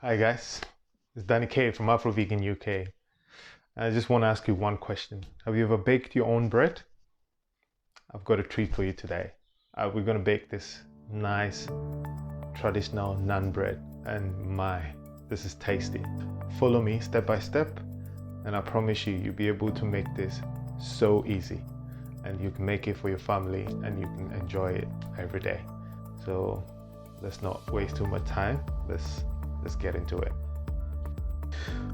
Hi guys, it's Danny K from Afro Vegan UK. I just want to ask you one question. Have you ever baked your own bread? I've got a treat for you today. We're going to bake this nice traditional naan bread, and this is tasty. Follow me step by step and I promise you'll be able to make this so easy, and you can make it for your family and you can enjoy it every day. So let's not waste too much time. Let's get into it.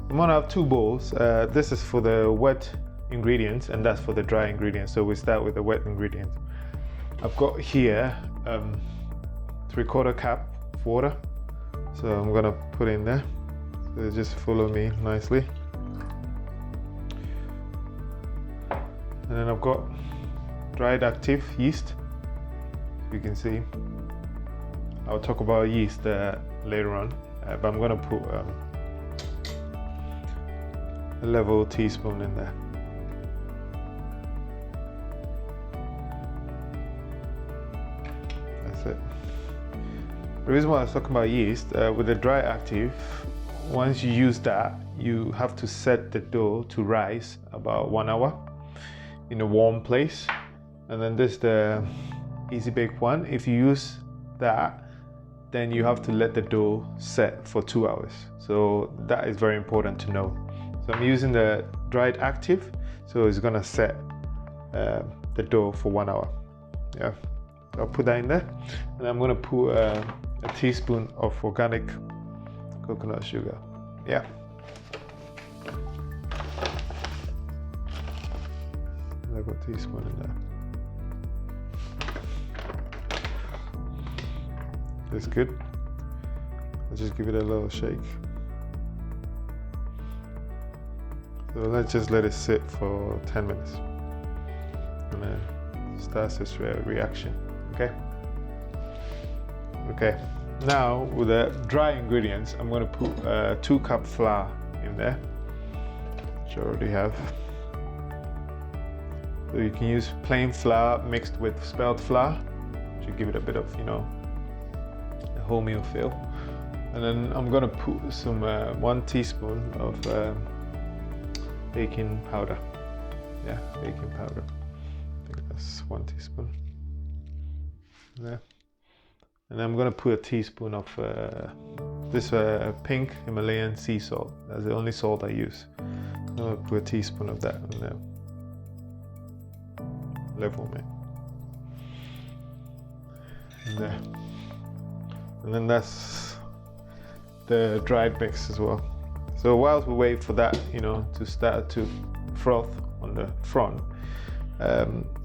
I'm gonna have two bowls. This is for the wet ingredients and that's for the dry ingredients. So we start with the wet ingredients. I've got here 3/4 cup of water. So I'm gonna put in there. So just follow me nicely. And then I've got dried active yeast. You can see. I'll talk about yeast later on. But I'm going to put a level teaspoon in there. That's it. The reason why I was talking about yeast, with the dry active, once you use that, you have to set the dough to rise about 1 hour in a warm place. And then this is the easy bake one. If you use that, then you have to let the dough set for 2 hours. So that is very important to know. So I'm using the dried active, so it's gonna set the dough for 1 hour. Yeah, so I'll put that in there, and I'm gonna put a teaspoon of organic coconut sugar. Yeah. I've got a teaspoon in there. That's good. I'll just give it a little shake. So let's just let it sit for 10 minutes. And then starts this reaction, okay? Okay, now with the dry ingredients, I'm gonna put 2 cup flour in there, which I already have. So you can use plain flour mixed with spelt flour to give it a bit of, wholemeal feel. And then I'm gonna put some 1 teaspoon of baking powder. Yeah, baking powder. I think that's 1 teaspoon there. And I'm gonna put a teaspoon of this pink Himalayan sea salt. That's the only salt I use. I'm gonna put a teaspoon of that in there. Level me. In there. And then that's the dried mix as well. So whilst we wait for that, to start to froth on the front,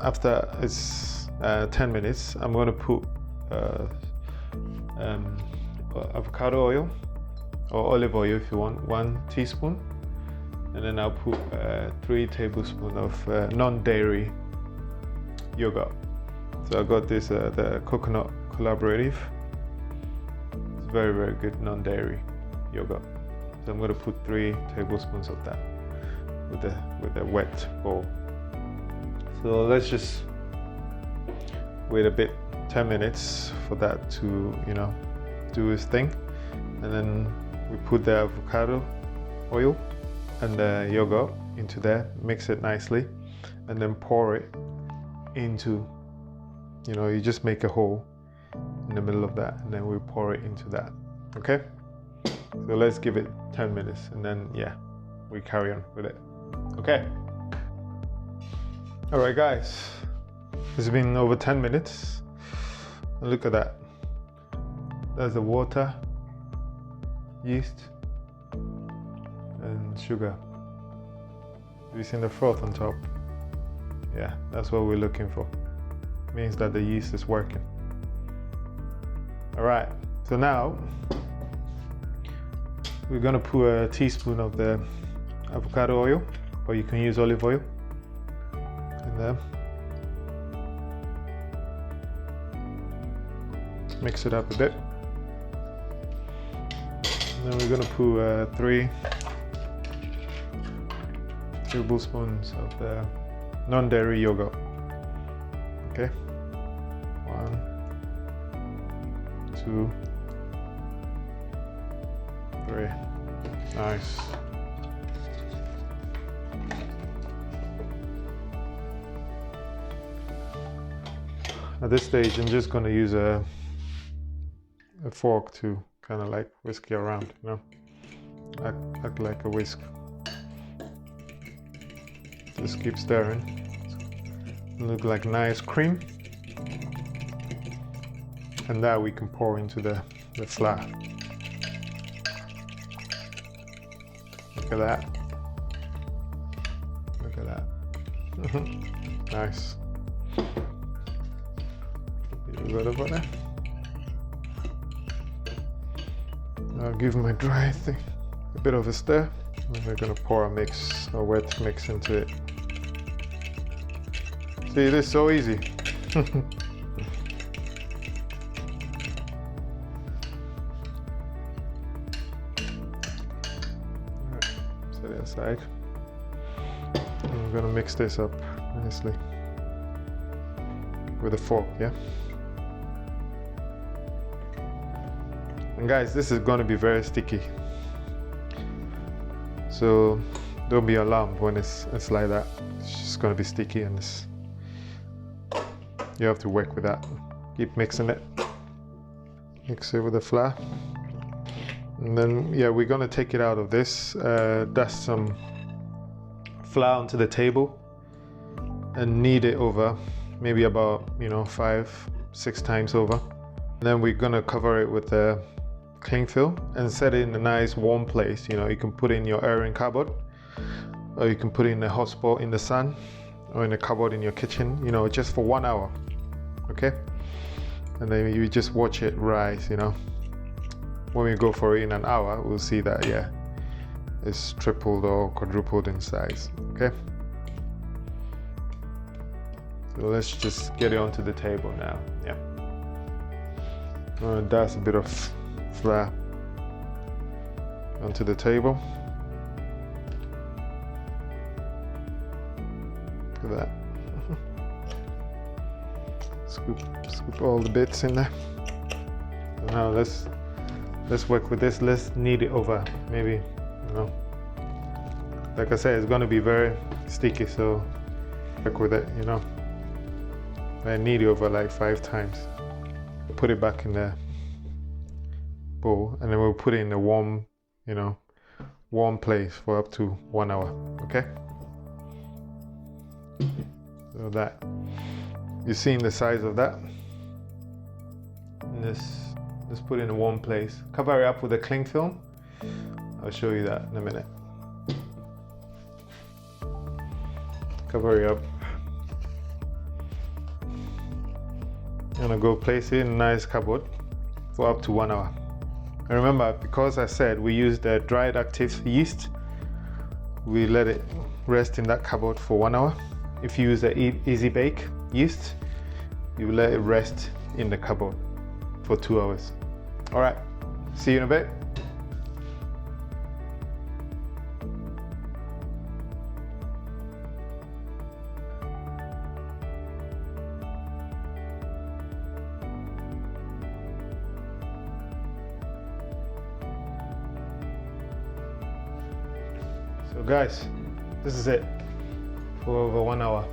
after it's 10 minutes, I'm going to put avocado oil or olive oil if you want, 1 teaspoon, and then I'll put 3 tablespoons of non-dairy yogurt. So I got this the coconut collaborative. Very, very good non-dairy yogurt. So I'm going to put 3 tablespoons of that with the wet bowl. So let's just wait a bit, 10 minutes for that to do its thing, and then we put the avocado oil and the yogurt into there, mix it nicely, and then pour it into, you just make a hole in the middle of that, and then we pour it into that. Okay, so let's give it 10 minutes and then we carry on with it. Okay, all right guys, it's been over 10 minutes and look at that. That's the water, yeast and sugar. Have you seen the froth on top? Yeah, that's what we're looking for. It means that the yeast is working. All right, so now we're gonna put a teaspoon of the avocado oil, or you can use olive oil in there. Mix it up a bit. And then we're gonna put 3 tablespoons of the non-dairy yogurt. Okay, 1, 2, 3, 3. Nice. At this stage, I'm just going to use a fork to kind of like whisk it around, you know, act like a whisk. Just keep stirring. Look like nice cream. And that we can pour into the flour. Look at that. Look at that. Nice. A little bit of butter. I'll give my dry thing a bit of a stir. And we're gonna pour a wet mix into it. See, this is so easy. Set it aside. And we're gonna mix this up nicely with a fork, yeah? And guys, this is gonna be very sticky. So don't be alarmed when it's like that. It's just gonna be sticky and you have to work with that. Keep mixing it. Mix it with the flour. And then, yeah, we're gonna take it out of this, dust some flour onto the table and knead it over, maybe about, 5-6 times over. And then we're gonna cover it with a cling film and set it in a nice warm place. You can put it in your airing cupboard, or you can put it in a hot spot in the sun, or in a cupboard in your kitchen, just for 1 hour, okay? And then you just watch it rise, When we go for it in an hour, we'll see that, yeah, it's tripled or quadrupled in size, okay? So let's just get it onto the table now, yeah. That's a bit of flour onto the table. Look at that. Scoop all the bits in there. So now let's work with this. Let's knead it over. Maybe, like I said, it's going to be very sticky, so work with it, I knead it over like 5 times. Put it back in the bowl, and then we'll put it in a warm place for up to 1 hour, okay? So that, you've seen the size of that. And let's put it in a warm place. Cover it up with a cling film. I'll show you that in a minute. Cover it up. I'm gonna go place it in a nice cupboard for up to 1 hour. And remember, because I said we used the dried active yeast, we let it rest in that cupboard for 1 hour. If you use the easy bake yeast, you let it rest in the cupboard for 2 hours. All right, see you in a bit. So guys, this is it for over 1 hour.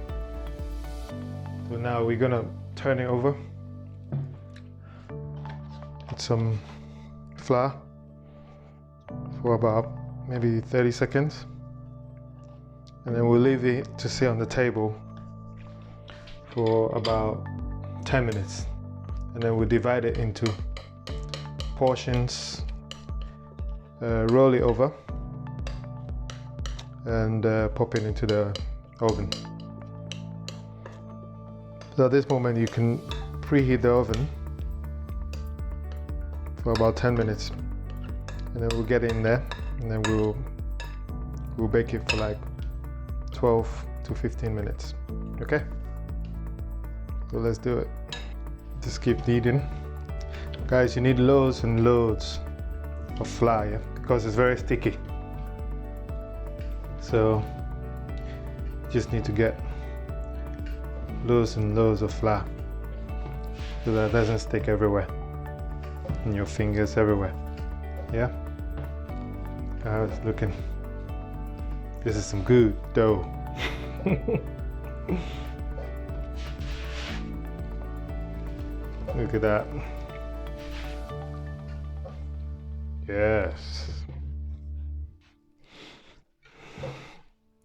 So now we're gonna turn it over with some flour for about maybe 30 seconds. And then we'll leave it to sit on the table for about 10 minutes. And then we'll divide it into portions, roll it over, and pop it into the oven. So at this moment you can preheat the oven for about 10 minutes, and then we'll get it in there, and then we'll bake it for like 12 to 15 minutes. Okay, so let's do it. Just keep kneading, guys. You need loads and loads of flour, yeah? Because it's very sticky. So you just need to get loads and loads of flour so that it doesn't stick everywhere, and your fingers everywhere. Yeah, how it's looking. This is some good dough. Look at that. Yes.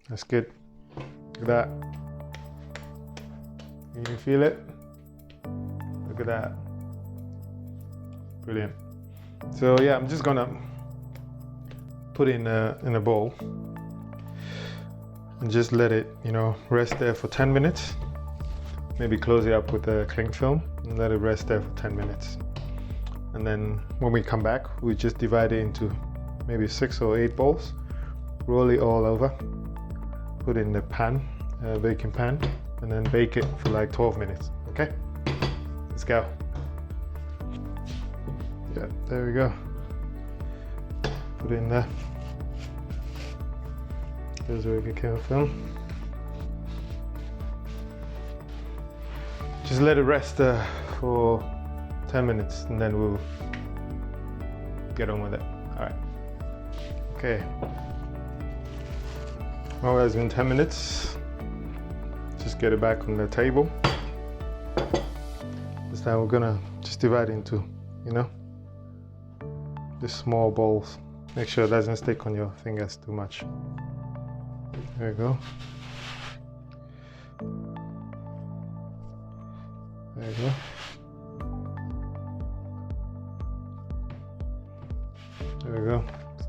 That's good. Look at that. Can you feel it? Look at that. Brilliant. So yeah, I'm just gonna put it in a bowl and just let it, you know, rest there for 10 minutes. Maybe close it up with a cling film and let it rest there for 10 minutes. And then when we come back, we just divide it into maybe 6 or 8 balls, roll it all over, put it in the pan, baking pan, and then bake it for like 12 minutes. Okay, let's go. Yeah, there we go. Put it in there. There's a regular cling film. Just let it rest for 10 minutes and then we'll get on with it. All right. Okay. Well, it's been 10 minutes. Just get it back on the table. This time we're gonna just divide into, you know, the small balls. Make sure it doesn't stick on your fingers too much. There you go. There you go. There we go.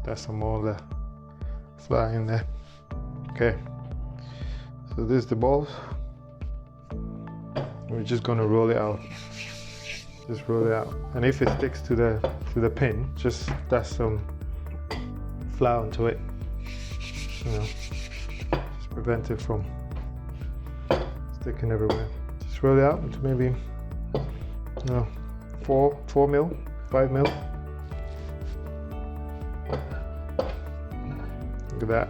That's some more of the flour in there. Okay. So this is the balls. We're just gonna roll it out. Just roll it out. And if it sticks to the pin, just dust some flour onto it. You know, just prevent it from sticking everywhere. Just roll it out into maybe, you know, 4 mil, 5 mil. Look at that.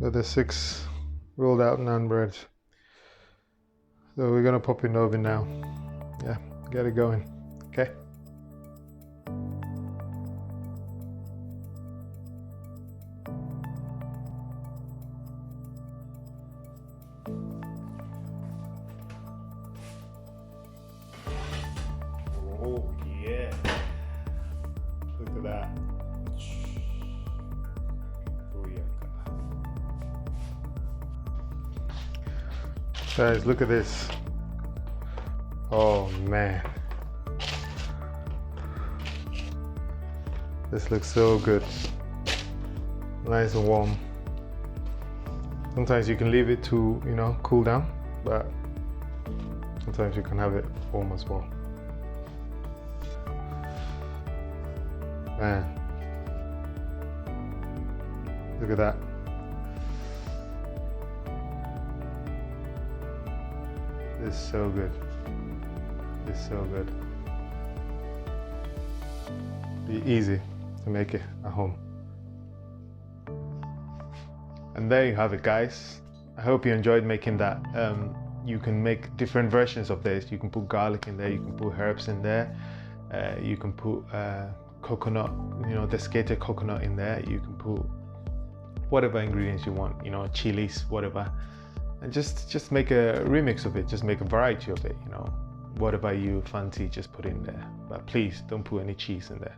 Got the 6 rolled out naan breads. So we're gonna pop in the oven now. Yeah, get it going. Okay. Oh yeah. Look at that. Guys, look at this. Oh man. This looks so good. Nice and warm. Sometimes you can leave it to, you know, cool down, but sometimes you can have it warm as well. Man. Look at that. This is so good. This is so good. Be easy to make it at home. And there you have it, guys. I hope you enjoyed making that. You can make different versions of this. You can put garlic in there, you can put herbs in there, you can put coconut, you know, desiccated coconut in there. You can put whatever ingredients you want, you know, chilies, whatever. And just make a remix of it, just make a variety of it, you know. Whatever you fancy, just put in there. But please don't put any cheese in there.